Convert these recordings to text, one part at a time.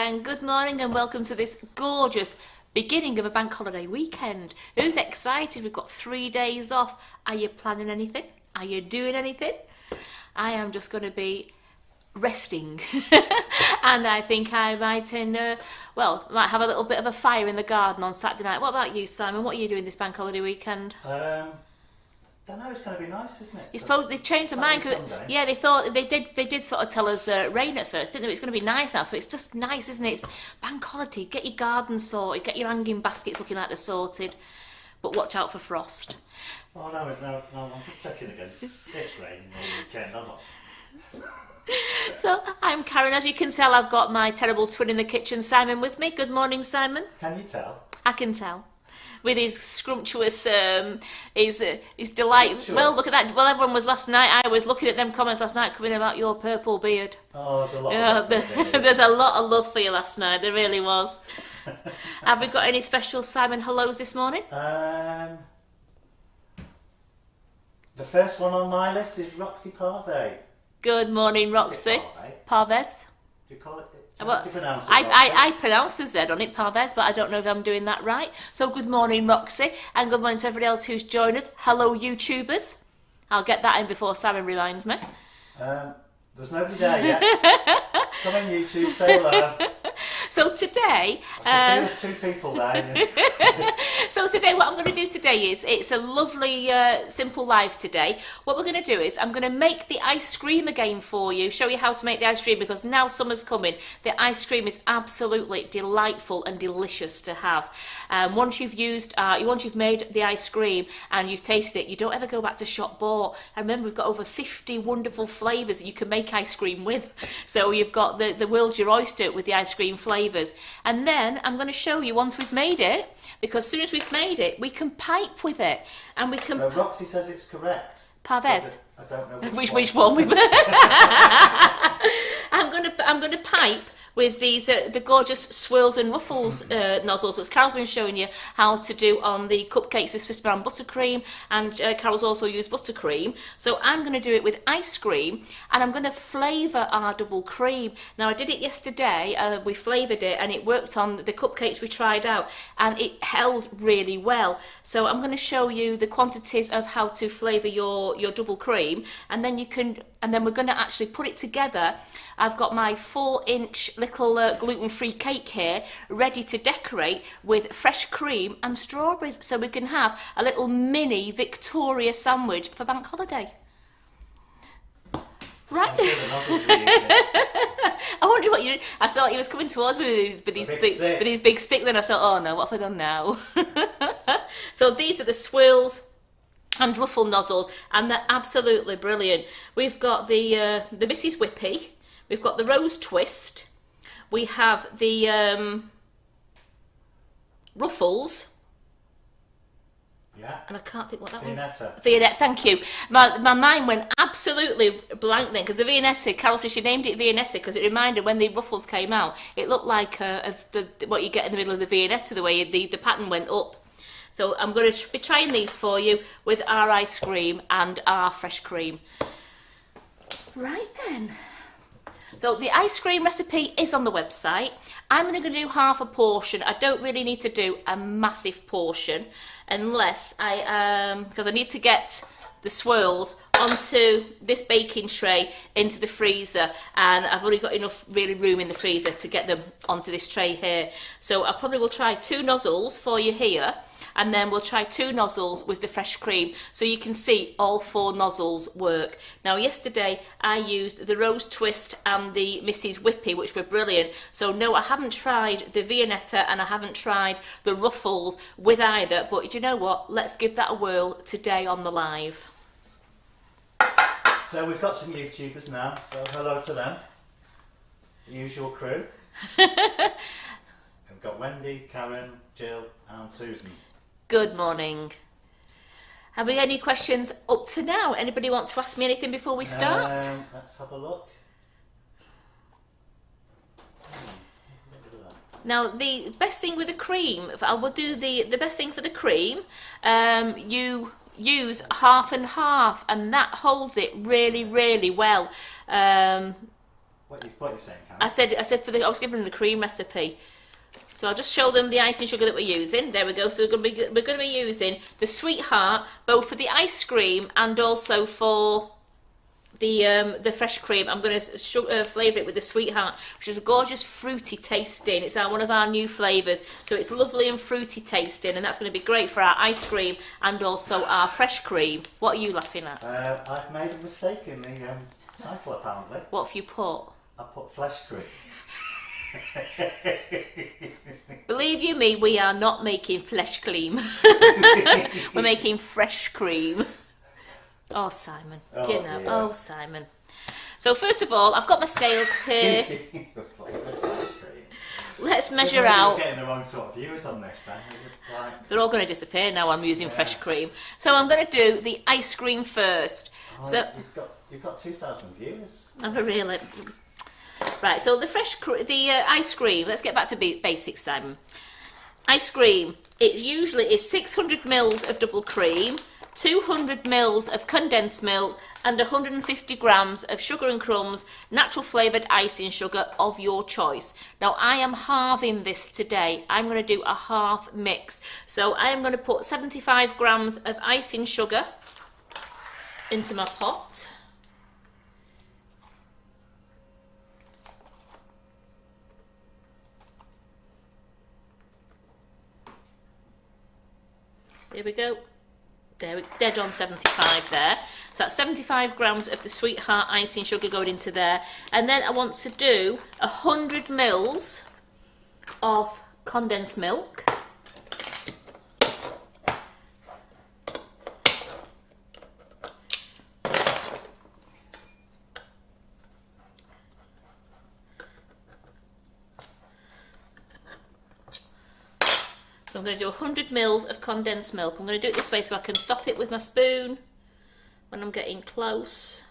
and good morning and welcome to this gorgeous beginning of a bank holiday weekend. Who's excited? We've got 3 days off. Are you planning anything? Are you doing anything? I am just going to be resting and I think I might might have a little bit of a fire in the garden on Saturday night. What about you, Simon? What are you doing this bank holiday weekend? Don't know, it's going to be nice, isn't it? You suppose they've changed their mind? Yeah, they thought they did sort of tell us rain at first, didn't they? It's going to be nice now, so it's just nice, isn't it? It's bank holiday. Get your garden sorted, get your hanging baskets looking like they're sorted, but watch out for frost. Oh no, I'm just checking again. It's raining all weekend, I'm not. So I'm Karen. As you can tell, I've got my terrible twin in the kitchen, Simon, with me. Good morning, Simon. Can you tell? I can tell. With his scrumptious, his delight. Well, look at that. Well, everyone was last night. I was looking at them comments last night coming about your purple beard. Oh, there's a lot of love. There's a lot of love for you last night. There really was. Have we got any special Simon hellos this morning? The first one on my list is Roxy Parve. Good morning, Roxy. Parves. Do you call it? Well, do you pronounce it? I pronounce the Z on it, Parves, but I don't know if I'm doing that right. So good morning, Roxy, and good morning to everybody else who's joined us. Hello, YouTubers. I'll get that in before Simon reminds me. There's nobody there yet. Come on, YouTube, say hello. So today, I can see there's 2 people there. So today, what I'm going to do today is, it's a lovely, simple live today. What we're going to do is, I'm going to make the ice cream again for you, show you how to make the ice cream, because now summer's coming. The ice cream is absolutely delightful and delicious to have. Once you've made the ice cream and you've tasted it, you don't ever go back to shop bought. And remember, we've got over 50 wonderful flavours that you can make ice cream with. So you've got the world's your oyster with the ice cream flavours. And then I'm going to show you once we've made it, because as soon as we've made it, we can pipe with it. And we can... So Roxy says it's correct. Parves. I don't know which one we've... I'm going to pipe with these the gorgeous swirls and ruffles nozzles that Carol's been showing you how to do on the cupcakes with Swiss brown buttercream, and Carol's also used buttercream. So I'm going to do it with ice cream, and I'm going to flavour our double cream. Now I did it yesterday, we flavoured it, and it worked on the cupcakes we tried out, and it held really well. So I'm going to show you the quantities of how to flavour your double cream, and then we're going to actually put it together. I've got my 4-inch little gluten-free cake here, ready to decorate with fresh cream and strawberries, so we can have a little mini Victoria sandwich for bank holiday. Right. I wonder what you... I thought he was coming towards me with his big stick, then I thought, oh no, what have I done now? So these are the swirls and ruffle nozzles, and they're absolutely brilliant. We've got the Mrs. Whippy. We've got the rose twist, we have the ruffles, yeah, and I can't think what that Viennetta. was. Viennetta, thank you. My mind went absolutely blank then, because the Viennetta, Carol said she named it Viennetta because it reminded when the ruffles came out, it looked like what you get in the middle of the Viennetta, the way the pattern went up. So I'm going to be trying these for you with our ice cream and our fresh cream. Right then. So the ice cream recipe is on the website. I'm only going to do half a portion. I don't really need to do a massive portion unless because I need to get the swirls onto this baking tray into the freezer, and I've only got enough really room in the freezer to get them onto this tray here. So I probably will try 2 nozzles for you here, and then we'll try 2 nozzles with the fresh cream, so you can see all 4 nozzles work. Now yesterday I used the rose twist and the Mrs. Whippy, which were brilliant. So no, I haven't tried the Viennetta and I haven't tried the ruffles with either, but you know what, let's give that a whirl today on the live. So we've got some YouTubers now, so hello to them, the usual crew. We've got Wendy, Karen, Jill and Susan. Good morning. Have we any questions up to now? Anybody want to ask me anything before we start? Let's have a look. Now, the best thing with the cream, I will do the best thing for the cream, you use half and half, and that holds it really, really well. What you saying, Karen? I said I was giving them the cream recipe. So I'll just show them the icing sugar that we're using. There we go. So we're going to be using the Sweetheart, both for the ice cream and also for the fresh cream. I'm going to flavour it with the Sweetheart, which is a gorgeous fruity tasting. It's one of our new flavours, so it's lovely and fruity tasting, and that's going to be great for our ice cream and also our fresh cream. What are you laughing at? I've made a mistake in the title apparently. What have you put? I put flesh cream. Believe you me, we are not making flesh cream. We're making fresh cream. Oh, Simon. Oh, you know. dear. Oh, Simon. So first of all, I've got my scales here. Let's measure out. We're getting the wrong sort of viewers on this then. Like... They're all going to disappear now. I'm using fresh cream. So I'm going to do the ice cream first. Oh, so you've got 2,000 viewers. I'm really right. So the ice cream. Let's get back to basics, Simon. Ice cream. It usually is 600 mils of double cream, 200 mils of condensed milk, and 150 grams of sugar and crumbs, natural flavoured icing sugar of your choice. Now I am halving this today. I'm going to do a half mix. So I am going to put 75 grams of icing sugar into my pot. There we go. There, we're dead on 75 there. So that's 75 grams of the Sweetheart icing sugar going into there. And then I want to do 100 mils of condensed milk. So I'm going to do 100 mils of condensed milk. I'm going to do it this way so I can stop it with my spoon when I'm getting close.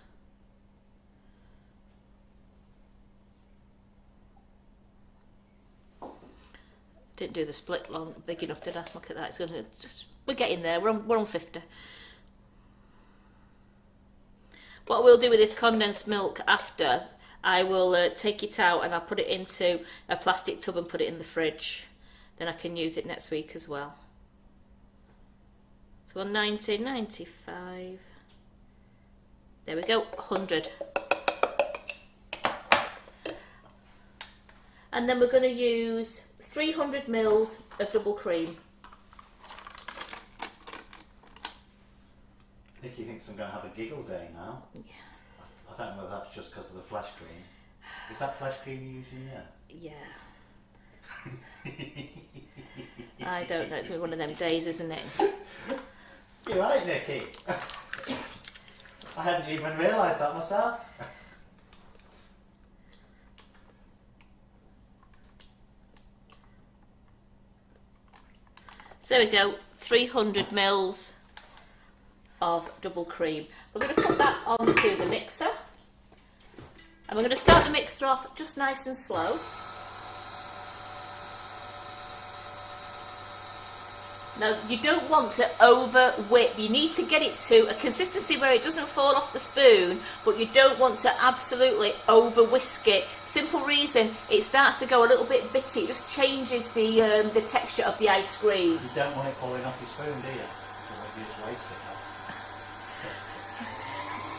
Didn't do the split long big enough, did I? Look at that. It's going to we're getting there. We're on 50. What we'll do with this condensed milk after, I will take it out and I'll put it into a plastic tub and put it in the fridge. Then I can use it next week as well. So 90, 95. There we go, 100. And then we're going to use 300 mils of double cream. Nikki thinks I'm going to have a giggle day now. Yeah. I don't know whether that's just because of the flesh cream. Is that flesh cream you're using there? Yeah. I don't know, it's been one of them days, isn't it? You're right, Nikki. I hadn't even realised that myself. So there we go, 300 mils of double cream. We're going to put that onto the mixer. And we're going to start the mixer off just nice and slow. Now, you don't want to over whip. You need to get it to a consistency where it doesn't fall off the spoon, but you don't want to absolutely over whisk it. Simple reason, it starts to go a little bit bitty. It just changes the texture of the ice cream. You don't want it falling off your spoon, do you? Otherwise you just waste it.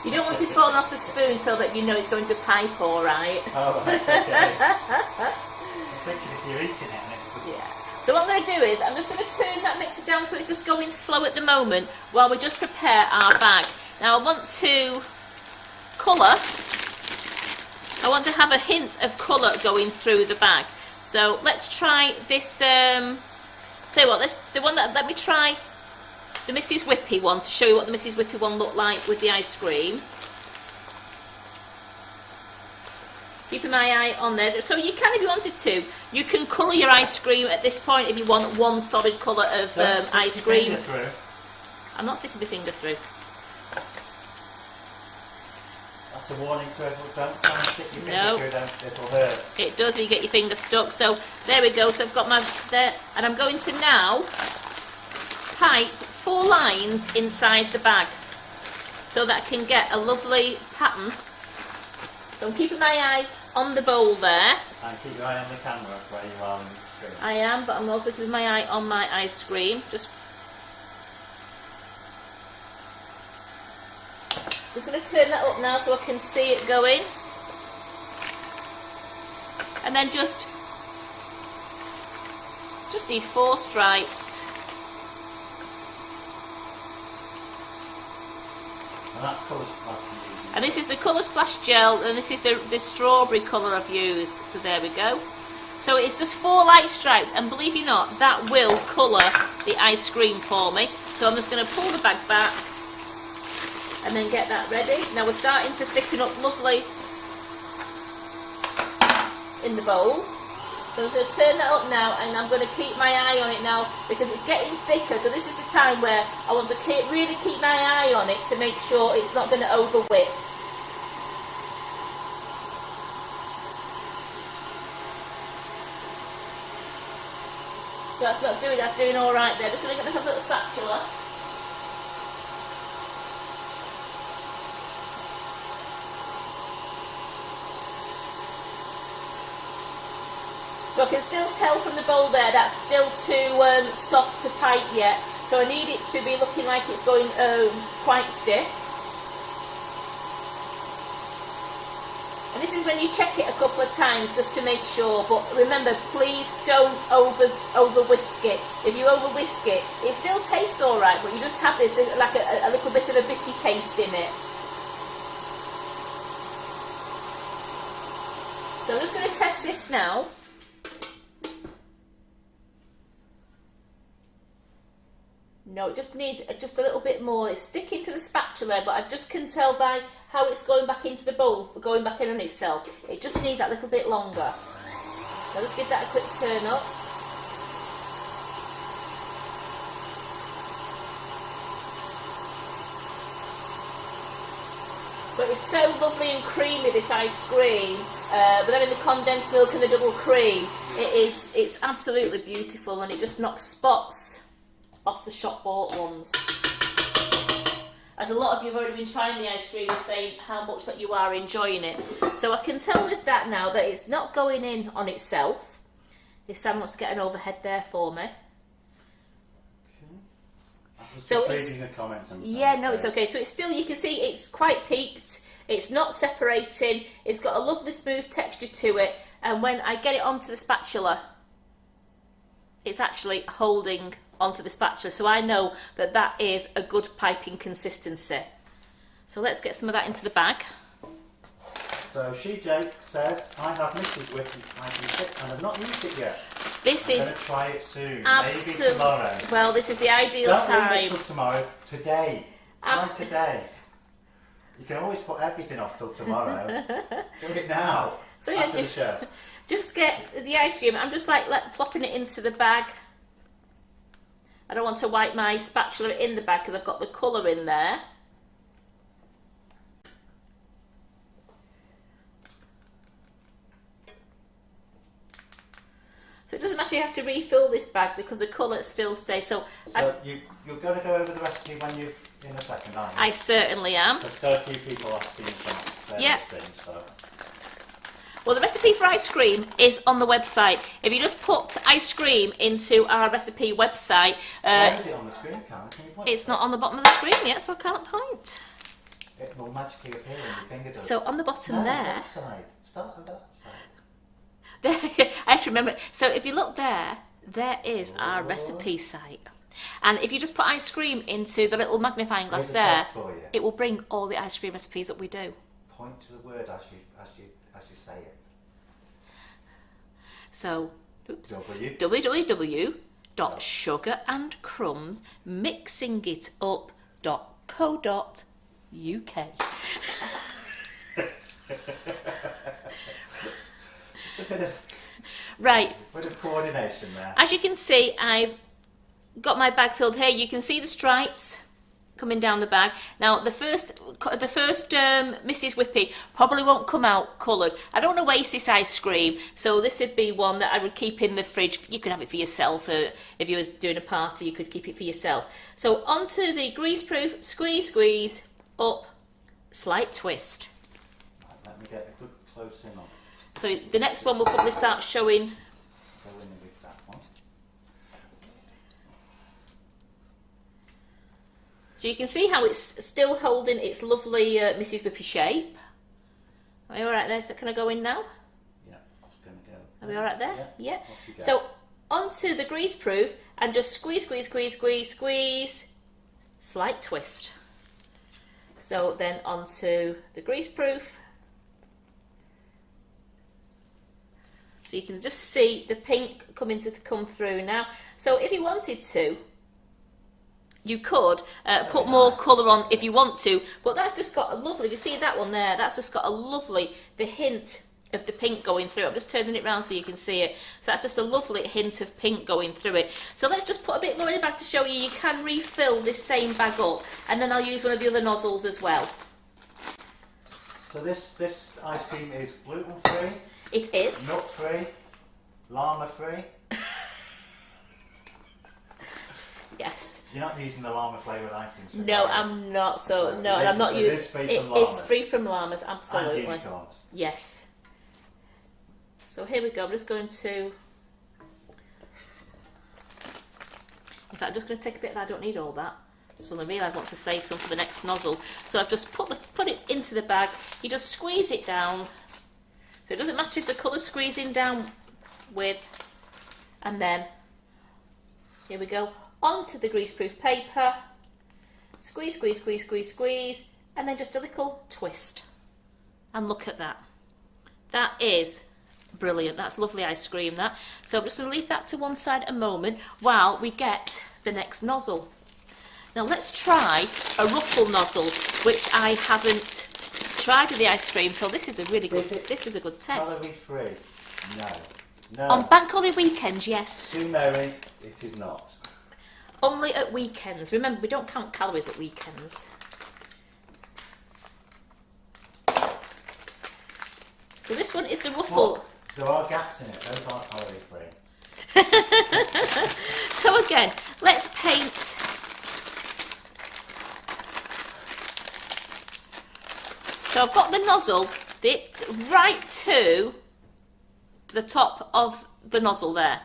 You don't want it falling off the spoon so that you know it's going to pipe all right. Oh, that's okay. I was thinking if you're eating it next week. Yeah. So what I'm going to do is, I'm just going to turn that mixer down so it's just going slow at the moment while we just prepare our bag. Now I want to colour, I want to have a hint of colour going through the bag. So let's try this, tell you what, let me try the Mrs. Whippy one to show you what the Mrs. Whippy one looked like with the ice cream. Keeping my eye on there. So you can, if you wanted to, you can colour your ice cream at this point if you want one solid colour of ice cream. I'm not sticking my finger through. That's a warning to everyone, don't try and stick your finger through, it'll hurt. It does if you get your finger stuck. So there we go, so I've got my there, and I'm going to now pipe 4 lines inside the bag so that I can get a lovely pattern. So I'm keeping my eye on the bowl there. And keep your eye on the camera where you are on the screen. I am, but I'm also keeping my eye on my ice cream. Just going to turn that up now so I can see it going. And then just need 4 stripes. And that's colour splash. And this is the colour splash gel, and this is the strawberry colour I've used. So there we go. So it's just 4 light stripes, and believe it or not, that will colour the ice cream for me. So I'm just going to pull the bag back and then get that ready. Now we're starting to thicken up lovely in the bowl. So I'm going to turn that up now, and I'm going to keep my eye on it now because it's getting thicker. So this is the time where I want to really keep my eye on it to make sure it's not going to over whip. So that's doing all right there. Just going to get myself a little spatula. So I can still tell from the bowl there that's still too soft to pipe yet. So I need it to be looking like it's going quite stiff. And this is when you check it a couple of times just to make sure. But remember, please don't over whisk it. If you over whisk it, it still tastes all right, but you just have this like a little bit of a bitty taste in it. So I'm just going to test this now. No, it just needs just a little bit more. It's sticking to the spatula, but I just can tell by how it's going back into the bowl, going back in on itself. It just needs that little bit longer. So let's give that a quick turn up. But it's so lovely and creamy, this ice cream. But then in the condensed milk and the double cream, it's absolutely beautiful, and it just knocks spots off the shop bought ones. As a lot of you have already been trying the ice cream and saying how much that you are enjoying it. So I can tell with that now that it's not going in on itself. If Sam wants to get an overhead there for me. Okay. So just it's reading the comments and it's okay. So it's still, you can see it's quite peaked. It's not separating. It's got a lovely smooth texture to it. And when I get it onto the spatula, it's actually holding onto the spatula, so I know that that is a good piping consistency. So let's get some of that into the bag. So Jake says, I have Nifty Whipping icing kit and I've not used it yet. This I'm is going to try it soon, absolutely, maybe tomorrow. Well, this is the ideal Don't time. leave it till tomorrow, today. Try today. You can always put everything off till tomorrow. Do it now, so after the show. Just get the ice cream. I'm just like plopping it into the bag. I don't want to wipe my spatula in the bag because I've got the colour in there. So it doesn't matter, you have to refill this bag because the colour still stays. So you're going to go over the recipe when you're in a second, aren't you? I certainly am. There's got a few people asking for various things, so. Well, the recipe for ice cream is on the website. If you just put ice cream into our recipe website... Where is it on the screen, Karen? Can you point it's not on the bottom of the screen yet, so I can't point. It will magically appear when your finger does. So on the bottom there... that side. Start on that side. There, I have to remember. So if you look there, there is our recipe site. And if you just put ice cream into the little magnifying glass there, it will bring all the ice cream recipes that we do. Point to the word as you say it. So, www.sugarandcrumbsmixingitup.co.uk. Right. Bit of coordination there. As you can see, I've got my bag filled here. You can see the stripes coming down the bag. Now, the first Mrs. Whippy probably won't come out coloured. I don't want to waste this ice cream, so this would be one that I would keep in the fridge. You could have it for yourself, or if you was doing a party, you could keep it for yourself. So onto the grease-proof, squeeze, up, slight twist. Right, let me get a good close in on. So the next one will probably start showing. Fill in with that one. So you can see how it's still holding its lovely Mrs. Whippy shape. Are we all right there? So can I go in now? Yeah, I was going to go. Are we all right there? Yeah. Yeah. Off you go. So onto the greaseproof and just squeeze, squeeze, squeeze, squeeze, squeeze. Slight twist. So then onto the greaseproof. So you can just see the pink coming to come through now. So if you wanted to, you could put more colour on if you want to, but that's just got a lovely, you see that one there, that's just got a lovely, the hint of the pink going through. I'm just turning it around so you can see it. So that's just a lovely hint of pink going through it. So let's just put a bit more in the bag to show you. You can refill this same bag up, and then I'll use one of the other nozzles as well. So this ice cream is gluten-free? It is. Nut-free? Llama-free? Yes. You're not using the llama flavoured icing? So No, I'm not. So no, I'm not using. It is free from It llamas. is free from llamas, absolutely. And unicorns. Yes. So here we go. I'm just going to. In fact, I'm just going to take a bit of that. I don't need all that. So I realise I want to save some for the next nozzle. So I've just put it into the bag. You just squeeze it down. So it doesn't matter if the colour's squeezing down with, and then here we go. Onto the greaseproof paper, squeeze, squeeze, squeeze, squeeze, squeeze, and then just a little twist. And look at that. That is brilliant. That's lovely ice cream, that. So I'm just going to leave that to one side a moment while we get the next nozzle. Now let's try a ruffle nozzle, which I haven't tried with the ice cream, so this is a really good, this is a good test. Calorie free? No. No. On bank holiday weekends, yes. Sue Mary, it is not. Only at weekends. Remember, we don't count calories at weekends. So this one is the ruffle. Look, there are gaps in it. Those are calorie free. So again, let's paint. So I've got the nozzle right to the top of the nozzle there.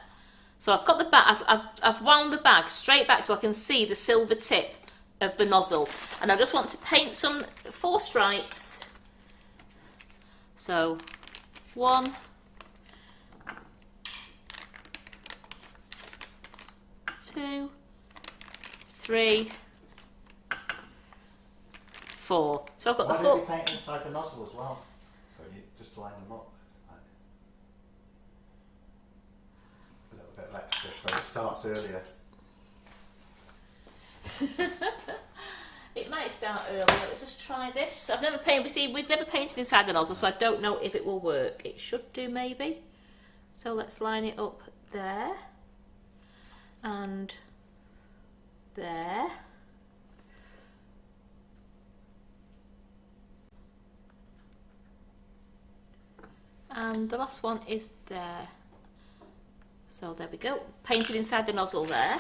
So I've got the bag, I've wound the bag straight back so I can see the silver tip of the nozzle. And I just want to paint some 4 stripes. So 1, 2, 3, 4. So I've got Why the don't 4. you paint inside the nozzle as well? So you just line them up. A little bit extra so it starts earlier. It might start earlier. Let's just try this. I've never painted. We've never painted inside the nozzle, so I don't know if it will work. It should do, maybe. So let's line it up there and there. And the last one is there. So there we go. Painted inside the nozzle there.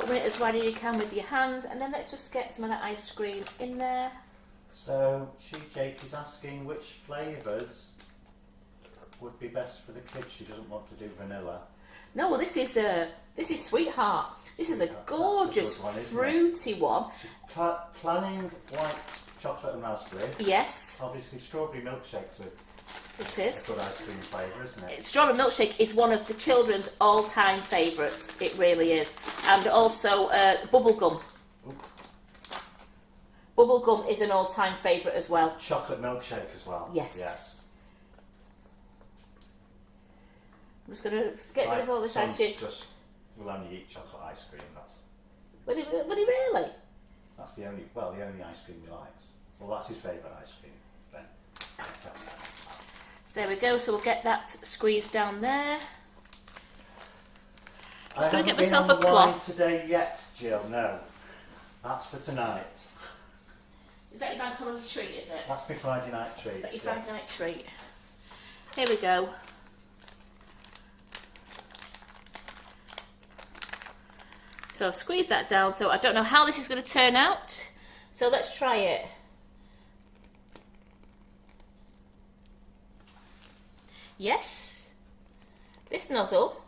Open it as wide as you can with your hands, and then let's just get some of that ice cream in there. So Jake is asking which flavours would be best for the kids. She doesn't want to do vanilla. No, well, this is Sweetheart. This is a gorgeous fruity one. She's planning white chocolate and raspberry. Yes. Obviously, strawberry milkshake's It is. a good ice cream flavour, isn't it? Strawberry milkshake is one of the children's all-time favourites. It really is. And also bubblegum. Bubblegum is an all-time favourite as well. Chocolate milkshake as well. Yes. Yes. I'm just going to get rid of all this ice cream. Just will only eat chocolate ice cream. That's Would he really? that's the only ice cream he likes. Well, that's his favourite ice cream. Then. So there we go. So we'll get that squeezed down there. I gonna get haven't been myself on a the cloth. wine today yet, Jill. No, that's for tonight. Is that your bank holiday treat, is it? That's my Friday night treat. Is that your yes. Friday night treat? Here we go. So I've squeezed that down, so I don't know how this is going to turn out. So let's try it. Yes, this nozzle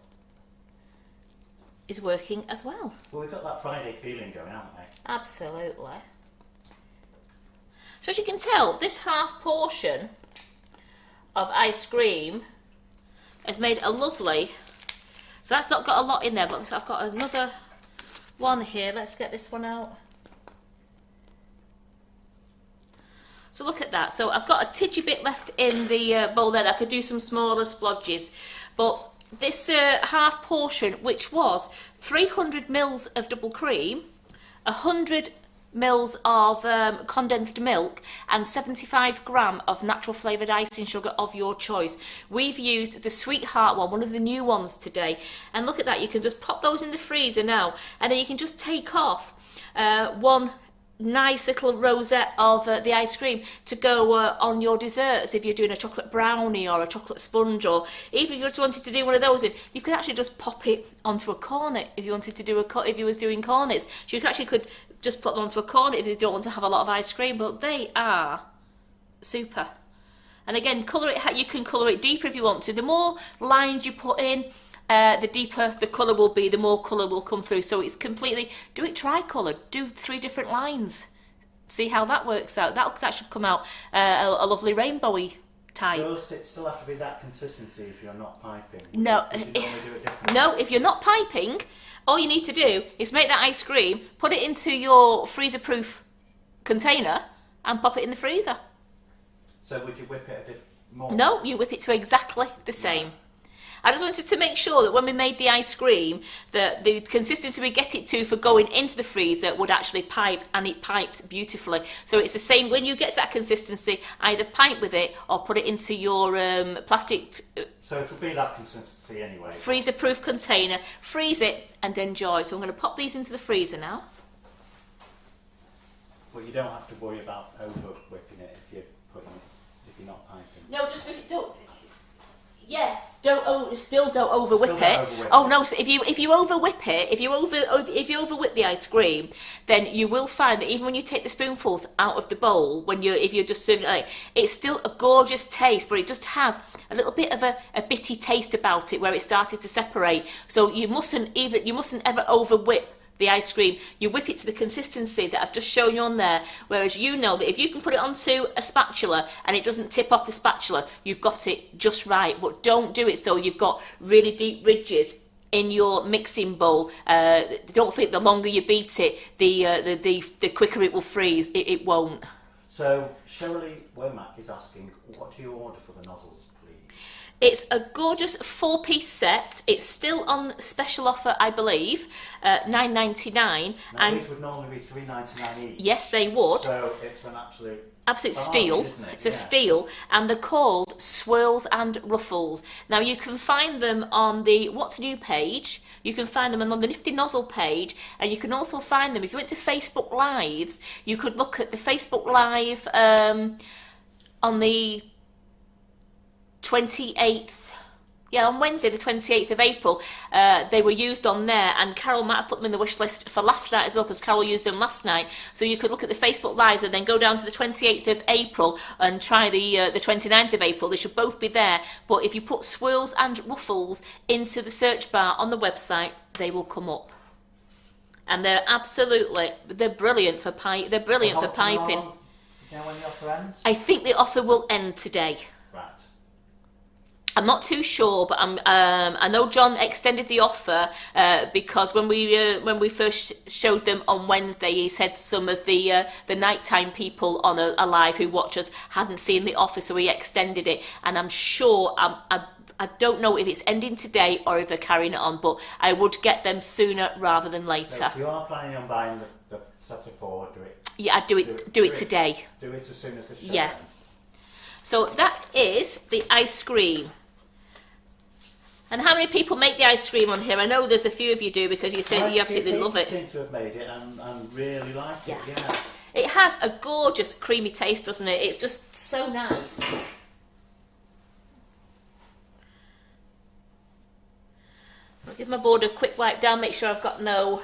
is working as well. Well, we've got that Friday feeling going, haven't we? Absolutely. So as you can tell, this half portion of ice cream has made a lovely, so that's not got a lot in there, but I've got another one here. Let's get this one out. So look at that. So I've got a tidgy bit left in the bowl there. I could do some smaller splodges, but this half portion, which was 300 mils of double cream, 100 mils of condensed milk, and 75 gram of natural flavoured icing sugar of your choice. We've used the Sweetheart one of the new ones today. And look at that, you can just pop those in the freezer now, and then you can just take off one nice little rosette of the ice cream to go on your desserts. If you're doing a chocolate brownie or a chocolate sponge, or even if you just wanted to do one of those, you could actually just pop it onto a cornet if you wanted to do if you was doing cornets. So you could just put them onto a cornet if you don't want to have a lot of ice cream, but they are super. And again, colour it. You can colour it deeper if you want to. The more lines you put in, the deeper the colour will be, the more colour will come through. So it's completely, do it tricolour, do 3 different lines. See how that works out. That should come out a lovely rainbowy type. Does it still have to be that consistency if you're not piping? No, Would you normally do it differently? no, if you're not piping, all you need to do is make that ice cream, put it into your freezer-proof container and pop it in the freezer. So would you whip it a bit more? No, you whip it to exactly the same. I just wanted to make sure that when we made the ice cream, that the consistency we get it to for going into the freezer would actually pipe, and it pipes beautifully. So it's the same, when you get to that consistency, either pipe with it or put it into your plastic... So it'll be that consistency anyway. Freezer-proof container, freeze it and enjoy. So I'm going to pop these into the freezer now. Well, you don't have to worry about over whipping it if you're not piping. No, just whip it, don't... Yeah, still don't over whip Still it. don't over-whip Oh it. no! So if you over whip it, if you over whip the ice cream, then you will find that even when you take the spoonfuls out of the bowl, if you're just serving it, it's still a gorgeous taste, but it just has a little bit of a bitty taste about it where it started to separate. So you mustn't ever over whip the ice cream. You whip it to the consistency that I've just shown you on there, whereas you know that if you can put it onto a spatula and it doesn't tip off the spatula, you've got it just right. But don't do it so you've got really deep ridges in your mixing bowl. Don't think the longer you beat it, the quicker it will freeze. It won't. So Shirley Womack is asking, what do you order for the nozzles, please? It's a gorgeous 4-piece set. It's still on special offer, I believe, $9.99. Now, And these would normally be $3.99 each. yes, they would. So it's an absolute Steal. isn't it? It's a steal, and they're called Swirls and Ruffles. Now you can find them on the What's New page. You can find them on the Nifty Nozzle page, and you can also find them if you went to Facebook Lives. You could look at the Facebook Live on the 28th. Yeah, on Wednesday, the 28th of April, they were used on there, and Carol might have put them in the wish list for last night as well, because Carol used them last night. So you could look at the Facebook Lives and then go down to the 28th of April and try the 29th of April. They should both be there. But if you put Swirls and Ruffles into the search bar on the website, they will come up. And they're brilliant for piping. You know when the offer ends? I think the offer will end today. Right. I'm not too sure, but I know John extended the offer because when we first showed them on Wednesday, he said some of the nighttime people on a live who watch us hadn't seen the offer, so he extended it. And I'm sure I don't know if it's ending today or if they're carrying it on, but I would get them sooner rather than later. So if you are planning on buying the set of 4, do it. Yeah, I'd do it today. Do it as soon as the show Yeah. ends. So that is the ice cream. And how many people make the ice cream on here? I know there's a few of you do, because you say you absolutely love it. I seem to have made it and really like it, yeah. It has a gorgeous creamy taste, doesn't it? It's just so nice. I'll give my board a quick wipe down, make sure I've got no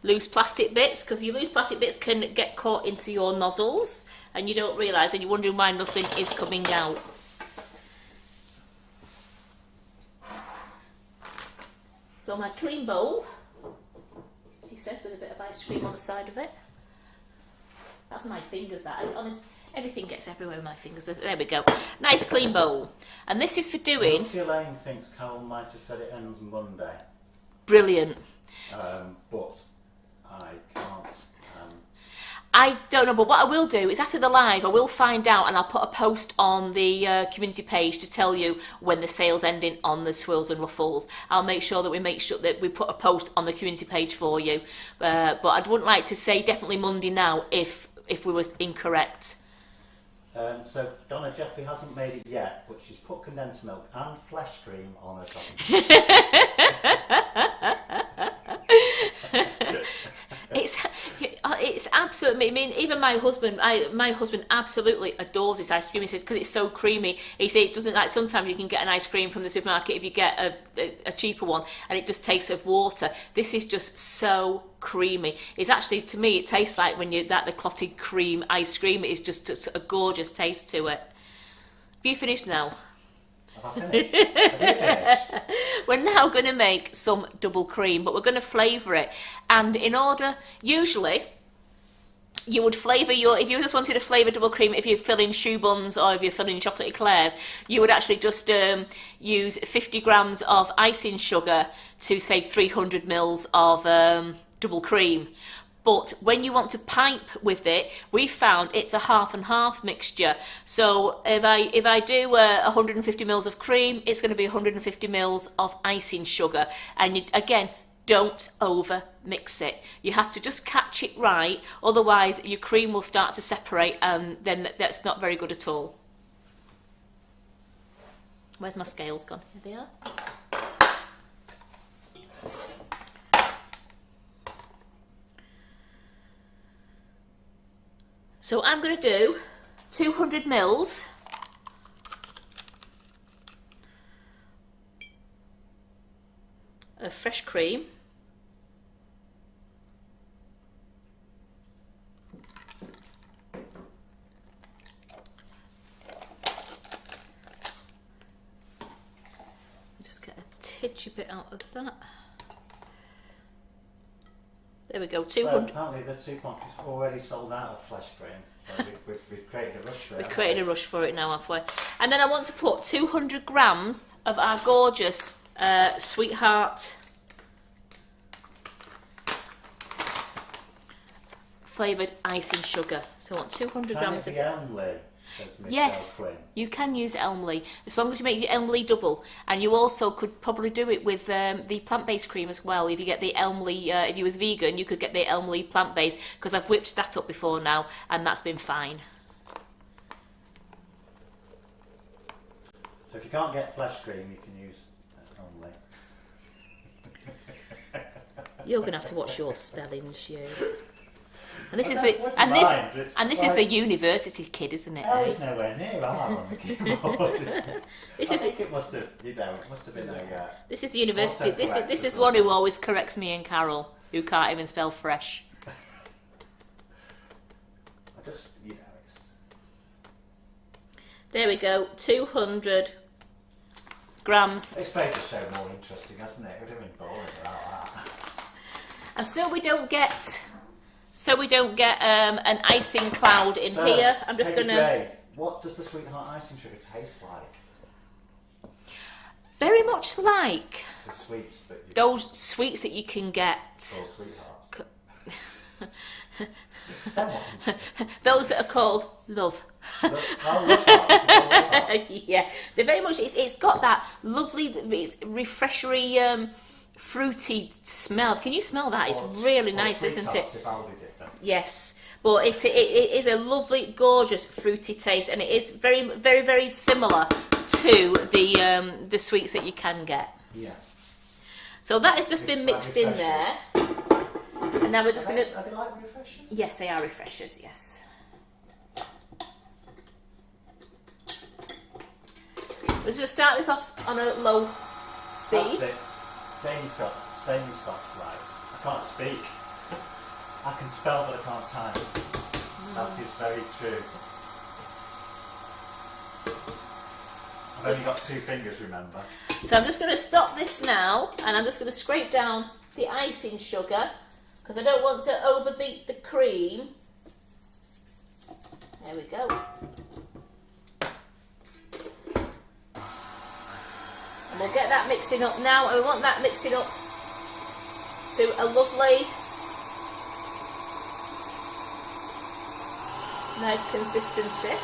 loose plastic bits, because your loose plastic bits can get caught into your nozzles and you don't realise, and you're wondering why nothing is coming out. So my clean bowl, she says, with a bit of ice cream on the side of it. That's my fingers, that. Honest, everything gets everywhere with my fingers. There we go. Nice clean bowl. And this is for doing... Nancy Elaine thinks Carol might have said it ends Monday. Brilliant. But I can't. I don't know, but what I will do is after the live, I will find out and I'll put a post on the community page to tell you when the sale's ending on the swirls and ruffles. I'll make sure that we put a post on the community page for you. But I wouldn't like to say definitely Monday now if we was incorrect. So Donna Jeffrey hasn't made it yet, but she's put condensed milk and flesh cream on her topping. It's absolutely. I mean, even my husband absolutely adores this ice cream. He says because it's so creamy. He says it doesn't like sometimes you can get an ice cream from the supermarket if you get a cheaper one and it just tastes of water. This is just so creamy. It's actually, to me, it tastes like when you the clotted cream ice cream. It is just a gorgeous taste to it. Have you finished now? Have I finished? Have you finished? We're now going to make some double cream, but we're going to flavour it. And in order, usually, you would flavour if you just wanted to flavour double cream, if you're filling choux buns or if you're filling chocolate eclairs, you would actually just use 50 grams of icing sugar to, say, 300 mils of double cream. But when you want to pipe with it, we found it's a half and half mixture. So if I do 150 mils of cream, it's going to be 150 mils of icing sugar. And again, don't over mix it. You have to just catch it right, otherwise your cream will start to separate, and then that's not very good at all. Where's my scales gone? Here they are. So I'm going to do 200 mils of fresh cream. Just get a titchy bit out of that. There we go, 200. So apparently the supermarket's already sold out of flesh cream, so we've created a rush for it. We've created a rush for it now, have we? And then I want to put 200 grams of our gorgeous Sweetheart flavoured icing sugar. So I want 200 grams of... Yes, you can use Elmley, as long as you make your Elmley double. And you also could probably do it with the plant-based cream as well. If you get the Elmley, if you was vegan, you could get the Elmley plant-based, because I've whipped that up before now, and that's been fine. So if you can't get flesh cream, you can use Elmley. You're going to have to watch your spellings, you. And this is the university kid, isn't it? Ellie's nowhere near R on the keyboard. I think it must have, it must have been a... This is the university. This is one who always corrects me and Carol, who can't even spell fresh. it's... There we go, 200 grams. It's made the show more interesting, hasn't it? It would have been boring without that. And so we don't get an icing cloud in here. I'm just going to... What does the Sweetheart icing sugar taste like? Very much like The sweets that you... those sweets that you can get. Or Sweethearts. Them ones. Those that are called love. Love. Yeah, they're very much... It's got that lovely, refreshery... fruity smell. Can you smell that? It's really nice, isn't it? Yes, but it is a lovely, gorgeous fruity taste, and it is very, very, very similar to the sweets that you can get. Yeah. So that has just been mixed in there, and now we're just going to. Are they like refreshers? Yes, they are refreshers. Yes. We're just going to start this off on a low speed. That's it. Staying Scotch, right. I can't speak. I can spell but I can't type. That is very true. I've only got 2 fingers, remember. So I'm just going to stop this now, and I'm just going to scrape down the icing sugar, because I don't want to overbeat the cream. There we go. And we'll get that mixing up now, and we want that mixing up to a lovely, nice consistency.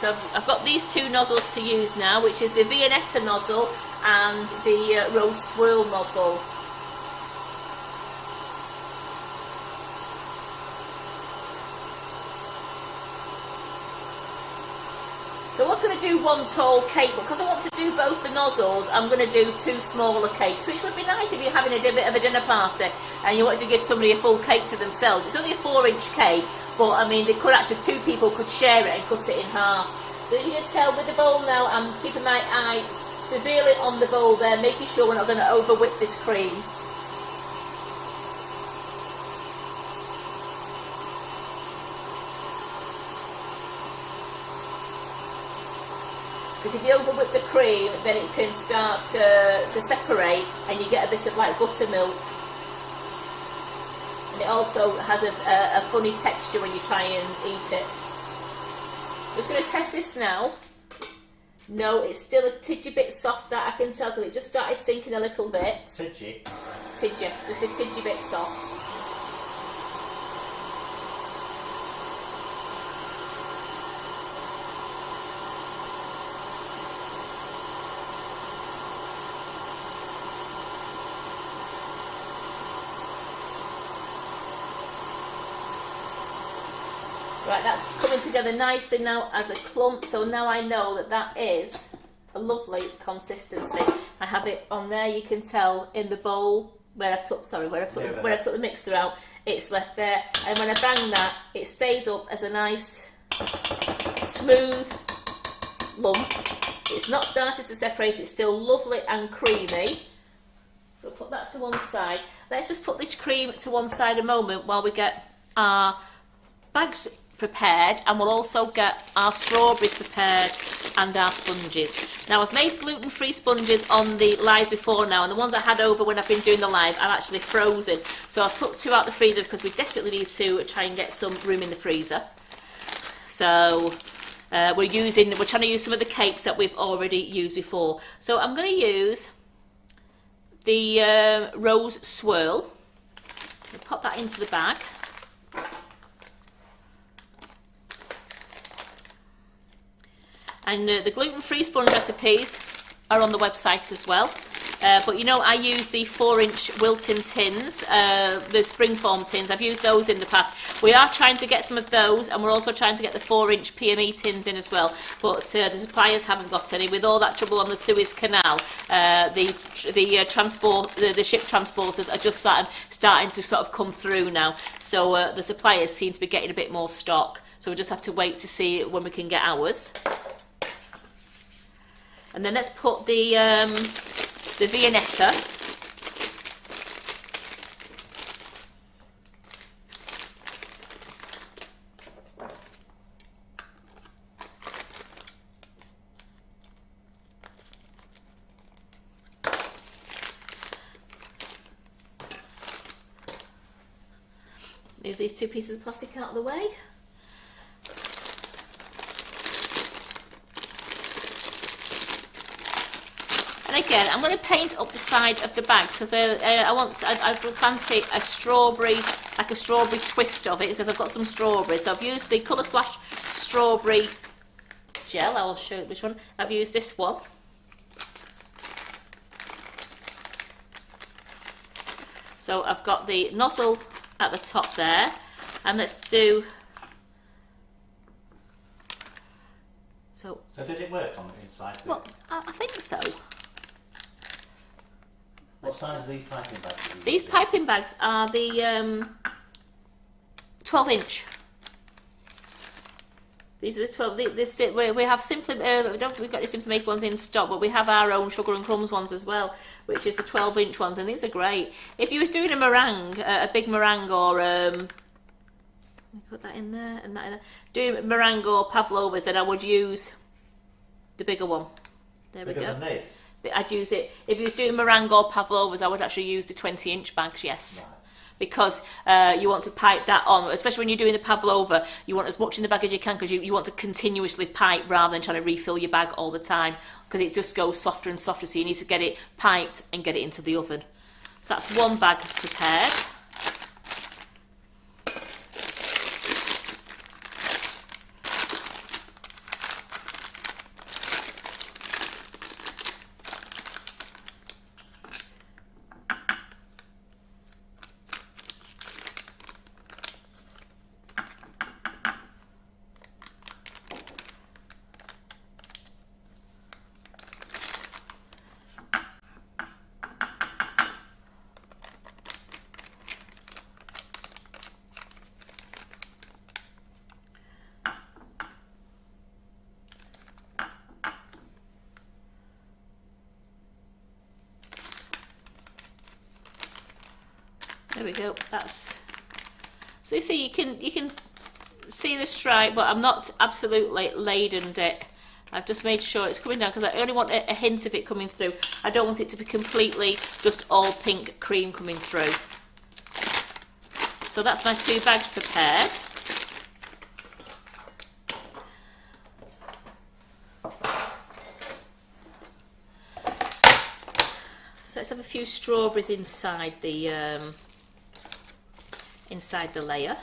So I've got these 2 nozzles to use now, which is the Viennetta nozzle and the rose swirl nozzle. So I was going to do 1 tall cake, but because I want to do both the nozzles, I'm going to do 2 smaller cakes, which would be nice if you're having a bit of a dinner party and you want to give somebody a full cake to themselves. It's only a 4-inch cake, but I mean, they could actually, 2 people could share it and cut it in half. So as you can tell with the bowl now, I'm keeping my eye severely on the bowl there, making sure we're not going to over whip this cream. Because if you over whip the cream, then it can start to separate and you get a bit of like buttermilk. And it also has a funny texture when you try and eat it. I'm just going to test this now. No, it's still a tidgy bit soft, that I can tell, because it just started sinking a little bit. Tidgy? Tidgy, just a tidgy bit soft. Right, that's coming together nicely now as a clump, so now I know that that is a lovely consistency. I have it on there, you can tell in the bowl where I've took the mixer out, it's left there, and when I bang that, it stays up as a nice smooth lump. It's not started to separate, it's still lovely and creamy. So put that to one side. Let's just put this cream to one side a moment while we get our bags prepared, and we'll also get our strawberries prepared and our sponges. Now I've made gluten-free sponges on the live before now, and the ones I had over when I've been doing the live are actually frozen. So I've took 2 out the freezer because we desperately need to try and get some room in the freezer. So we're trying to use some of the cakes that we've already used before. So I'm going to use the rose swirl. I'll pop that into the bag. And the gluten-free sponge recipes are on the website as well. But you know, I use the 4-inch Wilton tins, the springform tins. I've used those in the past. We are trying to get some of those, and we're also trying to get the 4-inch PME tins in as well. But the suppliers haven't got any. With all that trouble on the Suez Canal, the ship transporters are just starting to sort of come through now. So the suppliers seem to be getting a bit more stock. So we just have to wait to see when we can get ours. And then let's put the Viennetta. Move these 2 pieces of plastic out of the way. And again, I'm going to paint up the side of the bag because I fancy a strawberry, like a strawberry twist of it, because I've got some strawberries. So I've used the Colour Splash strawberry gel. I will show you which one. I've used this one. So I've got the nozzle at the top there, and let's do. So did it work on the inside? Well, I think so. What size are these piping bags? These piping bags are the 12-inch. These are the 12. We have simply. We don't think we've got the Simply Make ones in stock, but we have our own Sugar and Crumbs ones as well, which is the 12-inch ones, and these are great. If you was doing a meringue, a big meringue, or let me put that in there and that in there. Doing meringue or pavlovas, then I would use the bigger one. There we go. I'd use it if you was doing meringue or pavlovas. I would actually use the 20-inch bags. Yes. Right. Because you want to pipe that on, especially when you're doing the pavlova, you want as much in the bag as you can because you want to continuously pipe rather than trying to refill your bag all the time because it just goes softer and softer, so you need to get it piped and get it into the oven. So that's one bag prepared. There we go. That's so you see you can see the stripe, but I'm not absolutely ladened it. I've just made sure it's coming down because I only want a hint of it coming through. I don't want it to be completely just all pink cream coming through. So that's my 2 bags prepared. So let's have a few strawberries inside the layer.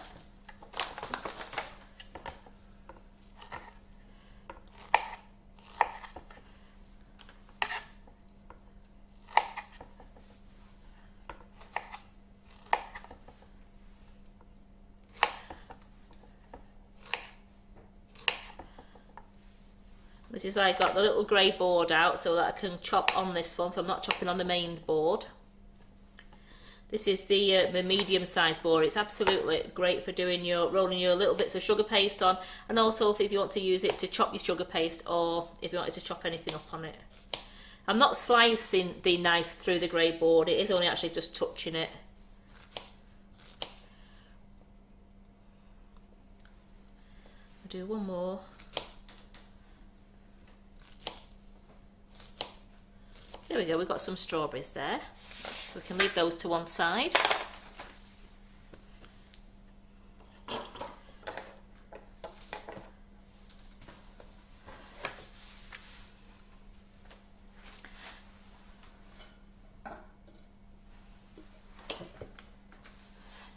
This is why I got the little grey board out so that I can chop on this one, so I'm not chopping on the main board. This is the medium-sized board. It's absolutely great for doing rolling your little bits of sugar paste on, and also if you want to use it to chop your sugar paste, or if you wanted to chop anything up on it. I'm not slicing the knife through the grey board. It is only actually just touching it. I'll do one more. There we go, we've got some strawberries there. So we can leave those to one side.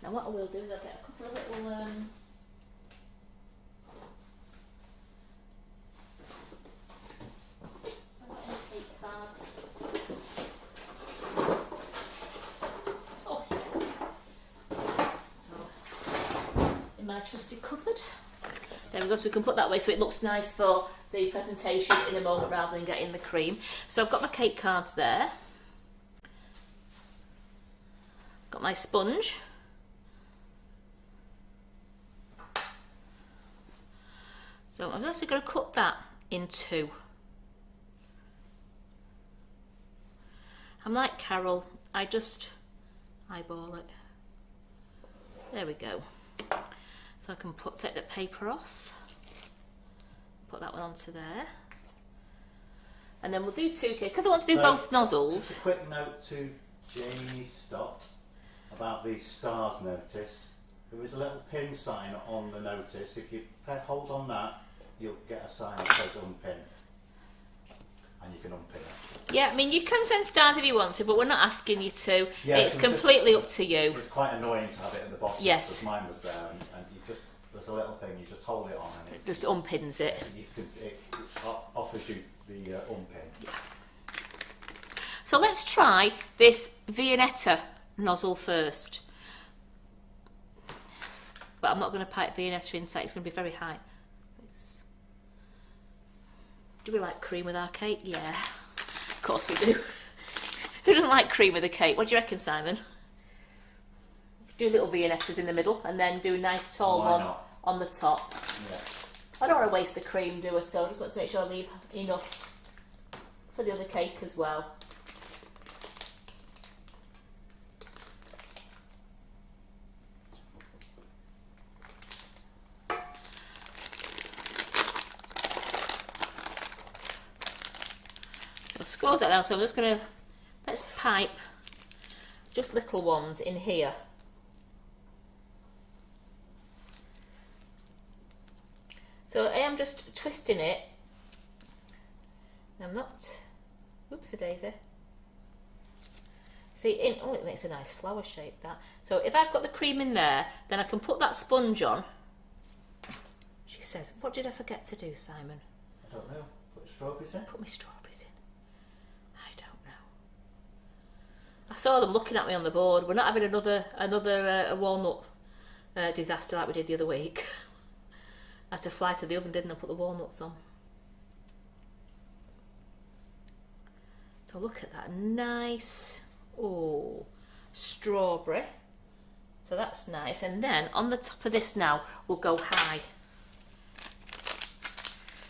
Now what I will do is I'll get a couple of little cake cards. Oh yes. So in my trusty cupboard. There we go, so we can put that away so it looks nice for the presentation in a moment rather than getting the cream. So I've got my cake cards there. Got my sponge. So I'm just going to cut that in 2. I'm like Carol, I just eyeball it. There we go. So I can take the paper off, put that one onto there, and then we'll do 2 cakes because I want to do both nozzles. Just a quick note to Jamie Stott about the stars notice. There is a little pin sign on the notice. If you hold on that, you'll get a sign that says unpin, and you can unpin it. Yeah, I mean you can send stars if you want to, but we're not asking you to. Yeah, it's completely up to you. It's quite annoying to have it at the bottom. Yes. Because mine was there, and you just there's a little thing you just hold it on, and it just unpins it. It offers you the unpin. Yeah. So let's try this Viennetta nozzle first. But I'm not going to pipe Viennetta inside, it's going to be very high. Do we like cream with our cake? Yeah, of course we do. Who doesn't like cream with a cake? What do you reckon, Simon? Do little Viennettas in the middle and then do a nice tall one on the top. Yeah. I don't want to waste the cream, do I? So I just want to make sure I leave enough for the other cake as well. I'll squeeze that down, so I'm just going to, let's pipe just little ones in here. So I am just twisting it. I'm not, oops a daisy. See, oh, it makes a nice flower shape, that. So if I've got the cream in there, then I can put that sponge on. She says, what did I forget to do, Simon? I don't know. Put strawberries in? Put my strawberries in. I don't know. I saw them looking at me on the board. We're not having another walnut disaster like we did the other week. I had to fly to the oven, didn't I, put the walnuts on. So look at that, nice, oh, strawberry. So that's nice. And then on the top of this now, we'll go high.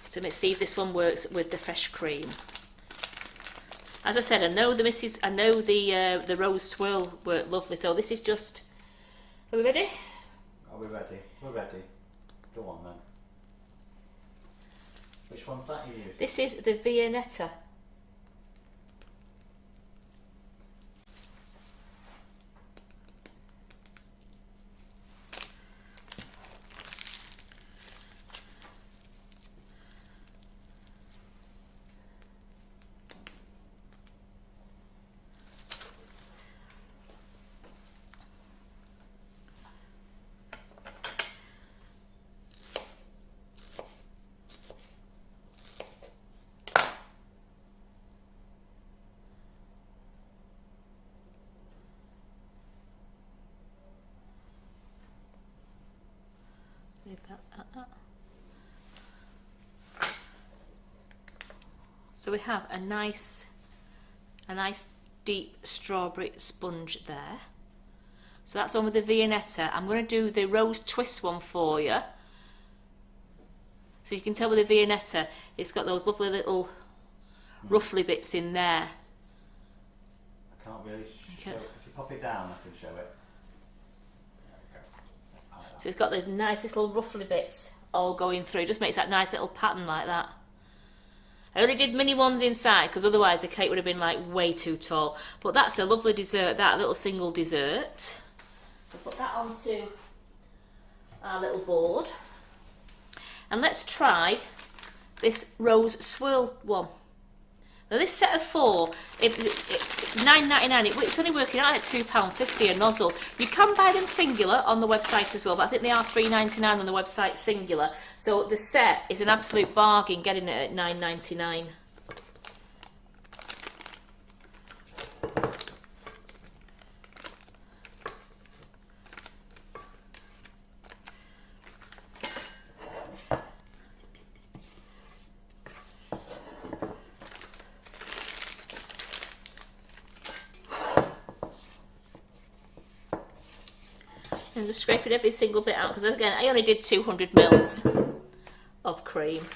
So let's see if this one works with the fresh cream. As I said, I know the rose swirl worked lovely. So this is just, are we ready? Are we ready? We're ready. Go on then. Which one's that you use? This is the Viennetta. So we have a nice deep strawberry sponge there. So that's on with the Viennetta. I'm going to do the rose twist one for you. So you can tell with the Viennetta, it's got those lovely little ruffly bits in there. I can't really show it. If you pop it down, I can show it. So it's got those nice little ruffly bits all going through. It just makes that nice little pattern like that. I only did mini ones inside because otherwise the cake would have been like way too tall. But that's a lovely dessert, that little single dessert. So put that onto our little board. And let's try this rose swirl one. Now this set of 4, $9.99. It's only working out at £2.50 a nozzle. You can buy them singular on the website as well, but I think they are $3.99 on the website singular. So the set is an absolute bargain, getting it at $9.99. And just scraping every single bit out because again I only did 200 mils of cream.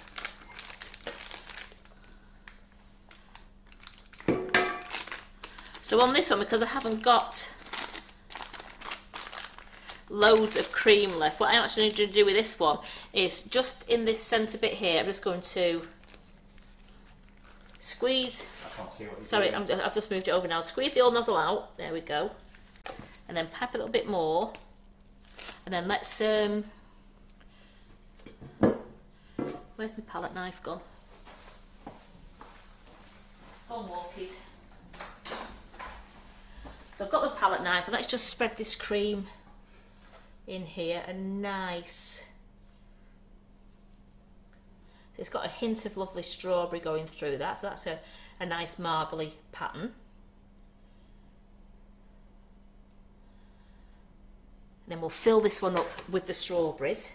So on this one, because I haven't got loads of cream left, what I actually need to do with this one is just in this centre bit here, I'm just going to squeeze. I can't see what you're Sorry, doing. I've just moved it over now. Squeeze the old nozzle out. There we go. And then pipe a little bit more. And then let's, where's my palette knife gone? It's on walkies. So I've got the palette knife and let's just spread this cream in here, a nice, it's got a hint of lovely strawberry going through that, so that's a nice marbly pattern. And then we'll fill this one up with the strawberries.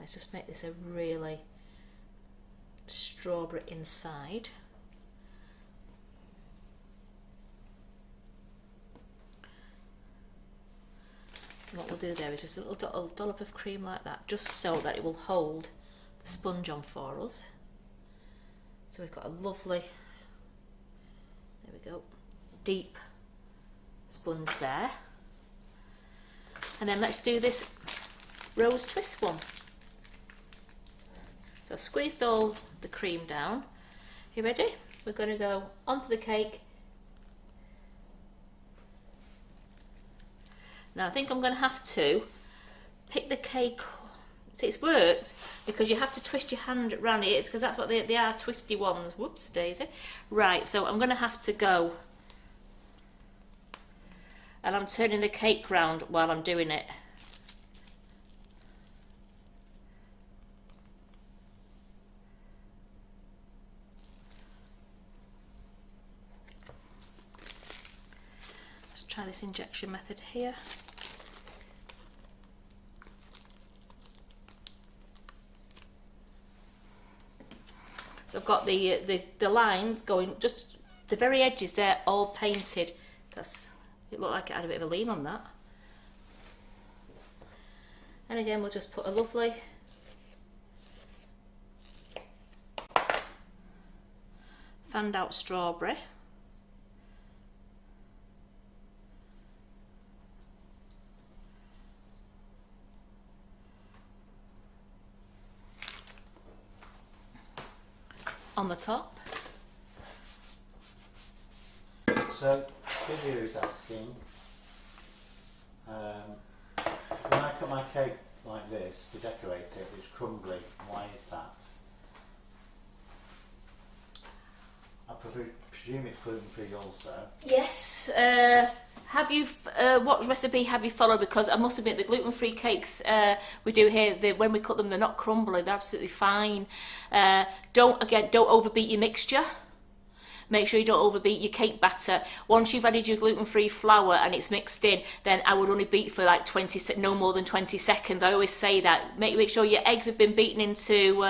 Let's just make this a really strawberry inside. And what we'll do there is just a little dollop of cream like that, just so that it will hold the sponge on for us. So we've got a lovely, there we go, deep sponge there. And then let's do this rose twist one. So I've squeezed all the cream down. You ready? We're going to go onto the cake. Now I think I'm going to have to pick the cake. See, it's worked because you have to twist your hand around it, because that's what they are, twisty ones. Whoops daisy. Right, so I'm going to have to go, and I'm turning the cake round while I'm doing it. Let's try this injection method here. So I've got the lines going, just the very edges there, all painted. It looked like it had a bit of a lean on that. And again, we'll just put a lovely fanned out strawberry. On the top. So, Billy is asking, when I cut my cake like this to decorate it, it's crumbly. Why is that? I presume it's gluten-free also. Yes. Have you? What recipe have you followed? Because I must admit, the gluten-free cakes we do here, when we cut them, they're not crumbly. They're absolutely fine. Don't overbeat your mixture. Make sure you don't overbeat your cake batter. Once you've added your gluten-free flour and it's mixed in, then I would only beat for like no more than 20 seconds. I always say that. Make sure your eggs have been beaten into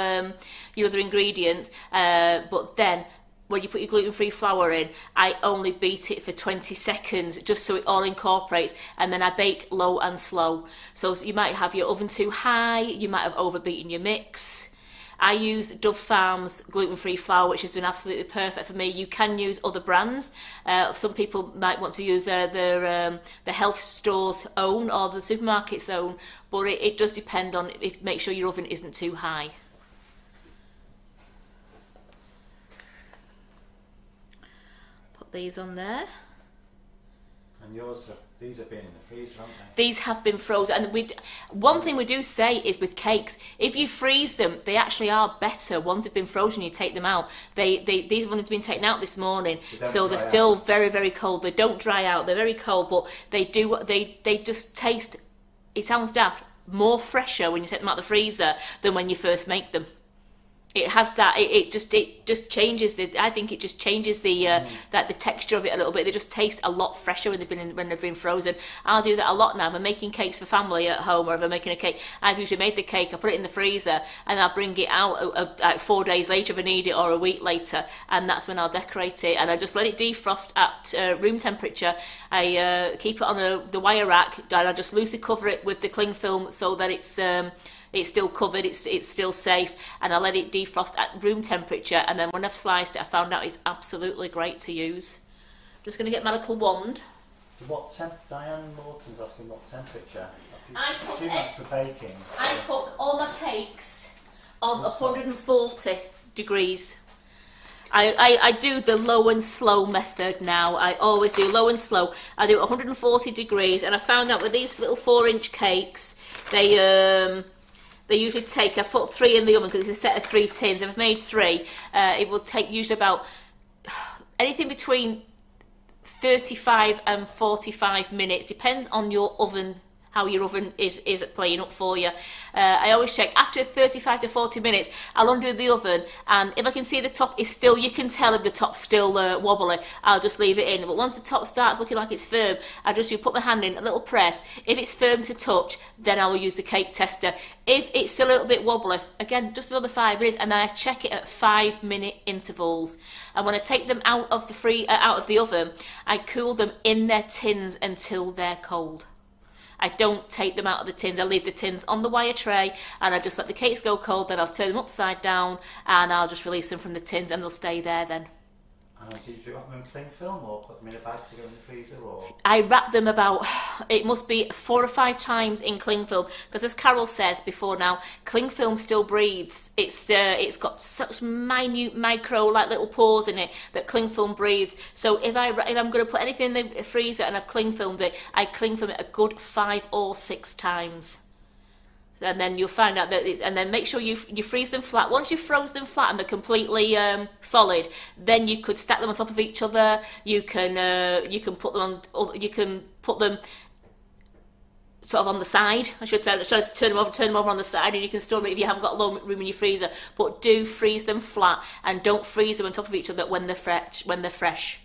your other ingredients, but then when you put your gluten-free flour in, I only beat it for 20 seconds just so it all incorporates, and then I bake low and slow. So you might have your oven too high, you might have overbeaten your mix. I use Dove Farms gluten-free flour, which has been absolutely perfect for me. You can use other brands. Some people might want to use the health store's own or the supermarket's own, but it does depend on make sure your oven isn't too high. These on there. And yours, these have been in the freezer, haven't they? These have been frozen. And one thing we do say is with cakes, if you freeze them, they actually are better. Once they've been frozen, you take them out. These ones have been taken out this morning, so they're still very, very cold. They don't dry out. They're very cold, but they just taste. It sounds daft. More fresher when you take them out of the freezer than when you first make them. It has that. It just changes the. I think it just changes the the texture of it a little bit. They just taste a lot fresher when they've been frozen. I'll do that a lot now. If I'm making cakes for family at home, or if I'm making a cake, I've usually made the cake. I put it in the freezer, and I'll bring it out like 4 days later if I need it, or a week later, and that's when I'll decorate it. And I just let it defrost at room temperature. I keep it on the wire rack, and I just loosely cover it with the cling film so that it's still covered, it's still safe, and I let it defrost at room temperature, and then when I've sliced it, I found out it's absolutely great to use. Just going to get my little wand. So what Diane Morton's asking what temperature? I assume that's for baking. I cook all my cakes on 140 degrees. I do the low and slow method now. I always do low and slow. I do 140 degrees, and I found out with these little 4-inch cakes, they usually take, I put 3 in the oven because it's a set of 3 tins. If I've made 3, it will take usually about anything between 35 and 45 minutes. Depends on your oven, how your oven is playing up for you. I always check after 35 to 40 minutes. I'll undo the oven, and if I can see the top is still, you can tell if the top's still wobbly, I'll just leave it in. But once the top starts looking like it's firm, you put my hand in, a little press. If it's firm to touch, then I will use the cake tester. If it's still a little bit wobbly, again, just another 5 minutes, and then I check it at 5-minute intervals. And when I take them out of the oven, I cool them in their tins until they're cold. I don't take them out of the tins. I leave the tins on the wire tray, and I just let the cakes go cold. Then I'll turn them upside down, and I'll just release them from the tins, and they'll stay there then. Did you wrap them in cling film or put them in a bag to go in the freezer? Or I wrap them about, it must be 4 or 5 times in cling film, because as Carol says before now, cling film still breathes. It's got such minute micro like little pores in it that cling film breathes. So if I'm going to put anything in the freezer and I've cling filmed it, I cling film it a good 5 or 6 times. And then you'll find out that and then make sure you freeze them flat. Once you've froze them flat and they're completely solid, then you could stack them on top of each other. You can put them on. You can put them sort of on the side. I should say. Turn them over on the side, and you can store them if you haven't got a lot of room in your freezer. But do freeze them flat, and don't freeze them on top of each other when they're fresh.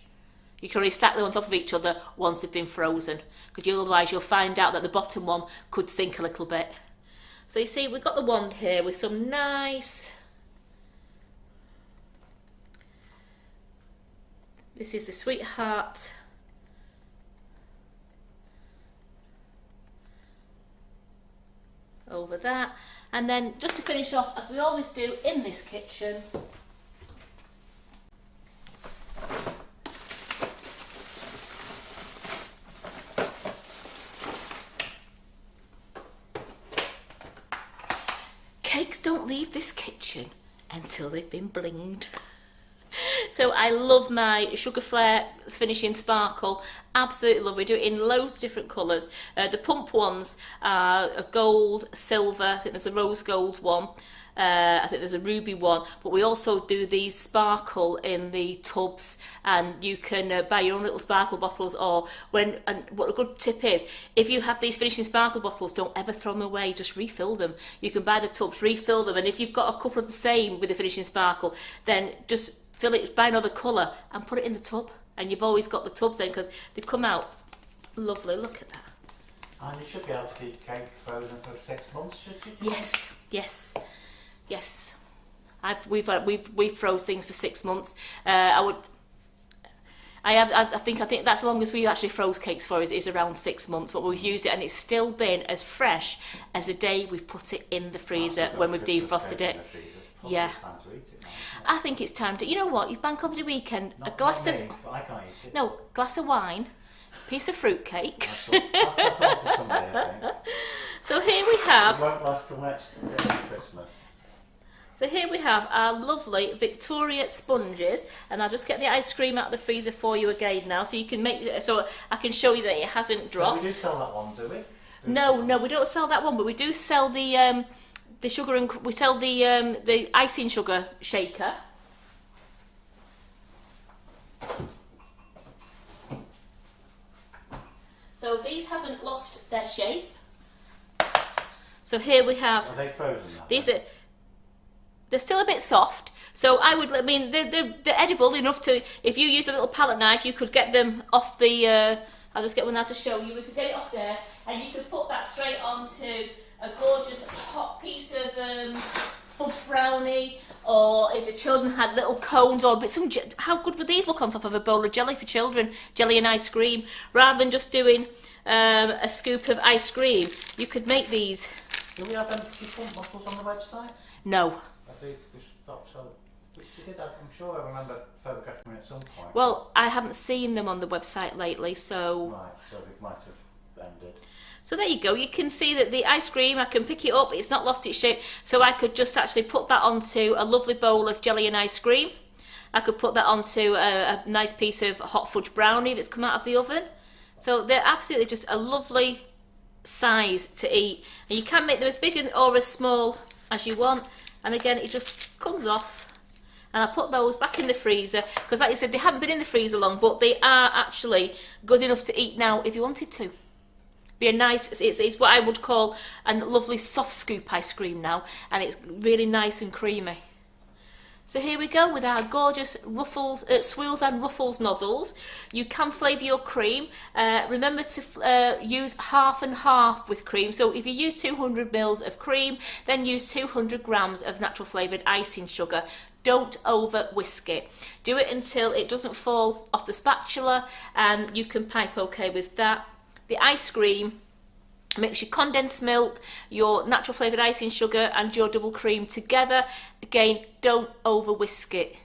You can only stack them on top of each other once they've been frozen, because otherwise you'll find out that the bottom one could sink a little bit. So you see, we've got the wand here with some nice... This is the Sweetheart. Over that. And then, just to finish off, as we always do in this kitchen, cakes don't leave this kitchen until they've been blinged. So I love my Sugar Flare Finishing Sparkle. Absolutely love it. We do it in loads of different colours. The pump ones are a gold, silver. I think there's a rose gold one. I think there's a ruby one, but we also do these sparkle in the tubs, and you can buy your own little sparkle bottles. And what a good tip is, if you have these finishing sparkle bottles, don't ever throw them away, just refill them. You can buy the tubs, refill them, and if you've got a couple of the same with the finishing sparkle, then just fill it, buy another colour and put it in the tub, and you've always got the tubs then, because they come out lovely. Look at that. And you should be able to keep cake frozen for 6 months, should you? Yes. We've froze things for 6 months. I think that's the longest we actually froze cakes for is around 6 months. But we've used it, and it's still been as fresh as the day we've put it in the freezer when we've defrosted it. Yeah. Time to eat it now, I think it's time to. You know what? It's bank holiday weekend. not, A glass not of me, but I can't eat it. no glass of wine, piece of fruit cake. That's on to Sunday, I think. So here we have. It won't last till next Christmas. So here we have our lovely Victoria sponges, and I'll just get the ice cream out of the freezer for you again now, so you can so I can show you that it hasn't dropped. So we do sell that one, do we? No, we don't sell that one, but we do sell the sugar and we sell the icing sugar shaker. So these haven't lost their shape. So here we have. Are they frozen now? These are. They're still a bit soft, so they're edible enough to, if you use a little palette knife, you could get them off the, I'll just get one now to show you, we could get it off there, and you could put that straight onto a gorgeous hot piece of fudge brownie, or if the children had little cones, or how good would these look on top of a bowl of jelly for children, jelly and ice cream, rather than just doing a scoop of ice cream, you could make these. Do we have empty pump bottles on the website? No. I think we stopped selling. We did. I'm sure I remember photographing it at some point. Well, I haven't seen them on the website lately, so. Right, so it might have ended. So there you go. You can see that the ice cream, I can pick it up. It's not lost its shape, so I could just actually put that onto a lovely bowl of jelly and ice cream. I could put that onto a nice piece of hot fudge brownie that's come out of the oven. So they're absolutely just a lovely size to eat, and you can make them as big or as small as you want. And again, it just comes off, and I put those back in the freezer, because like you said, they haven't been in the freezer long, but they are actually good enough to eat now if you wanted to, Be a nice, it's what I would call a lovely soft scoop ice cream now, and it's really nice and creamy. So here we go with our gorgeous ruffles, swirls and ruffles nozzles. You can flavour your cream. Remember to use half and half with cream. So if you use 200 mils of cream, then use 200 grams of natural flavoured icing sugar. Don't over whisk it. Do it until it doesn't fall off the spatula, and you can pipe okay with that. The ice cream, mix your condensed milk, your natural flavoured icing sugar and your double cream together. Again, don't over whisk it.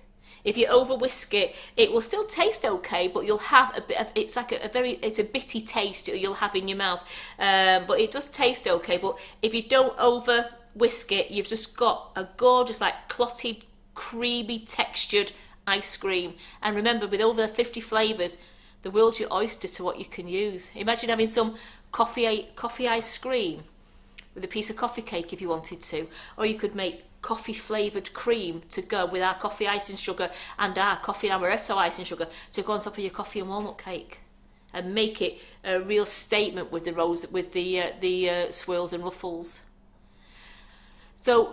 If you over whisk it, it will still taste okay, but you'll have a bit of, it's like it's a bitty taste you'll have in your mouth. But it does taste okay, but if you don't over whisk it, you've just got a gorgeous, like clotted, creamy textured ice cream. And remember, with over 50 flavours, the world's your oyster to what you can use. Imagine having some coffee ice cream with a piece of coffee cake if you wanted to, or you could make coffee flavoured cream to go with our coffee icing sugar and our coffee amaretto icing sugar to go on top of your coffee and walnut cake, and make it a real statement with the swirls and ruffles. So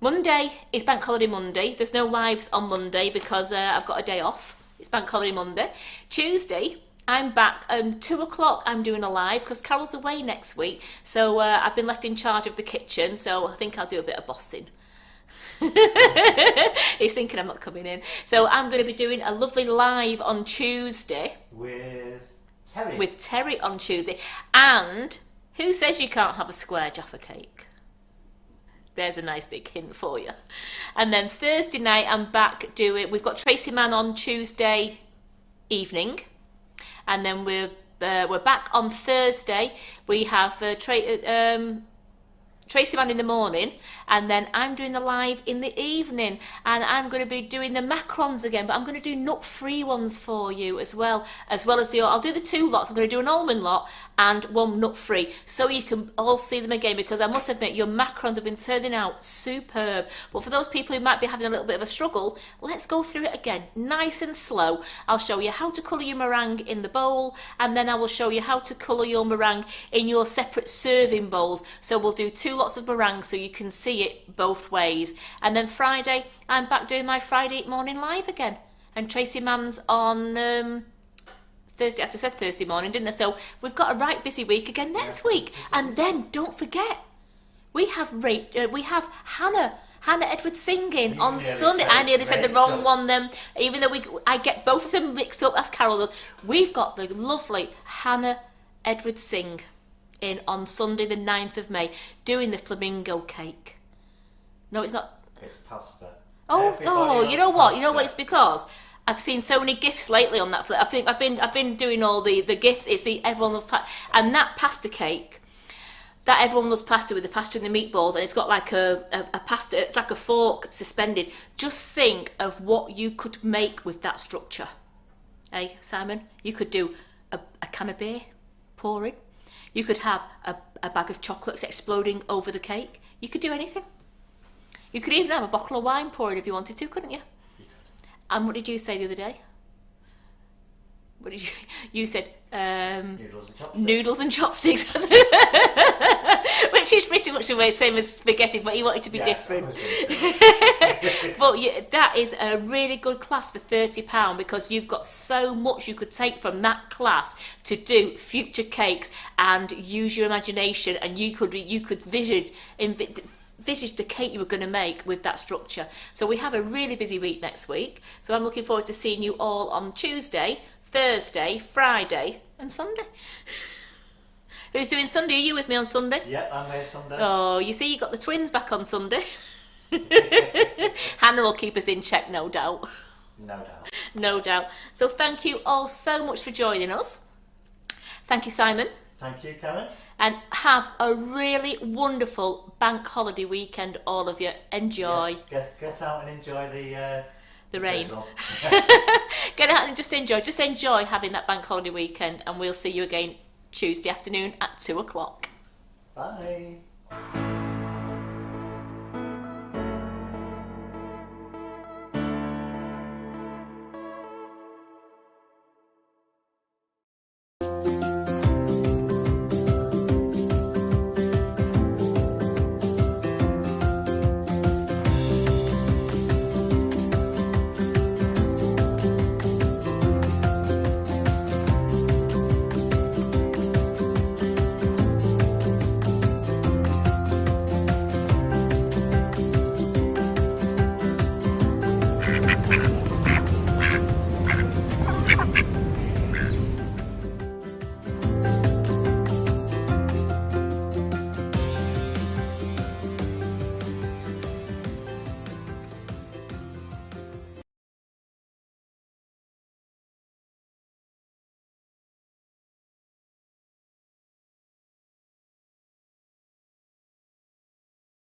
Monday is Bank Holiday Monday. There's no lives on Monday because I've got a day off. It's Bank Holiday Monday. Tuesday, I'm back. 2 o'clock, I'm doing a live because Carol's away next week. So I've been left in charge of the kitchen. So I think I'll do a bit of bossing. He's thinking I'm not coming in. So I'm going to be doing a lovely live on Tuesday. With Terry. With Terry on Tuesday. And who says you can't have a square Jaffa cake? There's a nice big hint for you. And then Thursday night, I'm back doing... We've got Tracy Mann on Tuesday evening. And then we're back on Thursday. We have Tracy Mann in the morning, and then I'm doing the live in the evening, and I'm going to be doing the macarons again, but I'm going to do nut-free ones for you as well as I'll do the 2 lots. I'm going to do an almond lot and one nut-free, so you can all see them again, because I must admit your macarons have been turning out superb. But for those people who might be having a little bit of a struggle, let's go through it again, nice and slow. I'll show you how to colour your meringue in the bowl, and then I will show you how to colour your meringue in your separate serving bowls. So we'll do 2 lots of meringue so you can see it both ways. And then Friday, I'm back doing my Friday morning live again. And Tracy Mann's on Thursday. I just said Thursday morning, didn't I? So we've got a right busy week again next week. And then don't forget, we have Hannah Edwards singing on Sunday. I nearly said the wrong one then, even though I get both of them mixed up as Carol does. We've got the lovely Hannah Edwards sing in on Sunday the 9th of May, doing the flamingo cake. No, it's not. It's pasta. Oh, you know what? You know what? It's because I've seen so many gifs lately on that. I've been doing all the gifs. It's the everyone loves pasta, and that pasta cake. That everyone loves pasta with the pasta and the meatballs, and it's got like a pasta. It's like a fork suspended. Just think of what you could make with that structure. Hey, Simon, you could do a can of beer pouring. You could have a bag of chocolates exploding over the cake. You could do anything. You could even have a bottle of wine pouring if you wanted to, couldn't you? And what did you say the other day? What did you said? Noodles and chopsticks. Which is pretty much the same as spaghetti, but you want it to be different. But that is a really good class for £30 because you've got so much you could take from that class to do future cakes and use your imagination, and you could envisage the cake you were going to make with that structure. So we have a really busy week next week. So I'm looking forward to seeing you all on Tuesday, Thursday, Friday and Sunday. Who's doing Sunday? Are you with me on Sunday? Yep, I'm here Sunday. Oh, you see, you got the twins back on Sunday. Hannah will keep us in check, no doubt. No doubt. No doubt. So thank you all so much for joining us. Thank you, Simon. Thank you, Karen. And have a really wonderful bank holiday weekend, all of you. Enjoy. Yeah, get out and enjoy the rain. Get out and just enjoy having that bank holiday weekend, and we'll see you again Tuesday afternoon at 2 o'clock. Bye.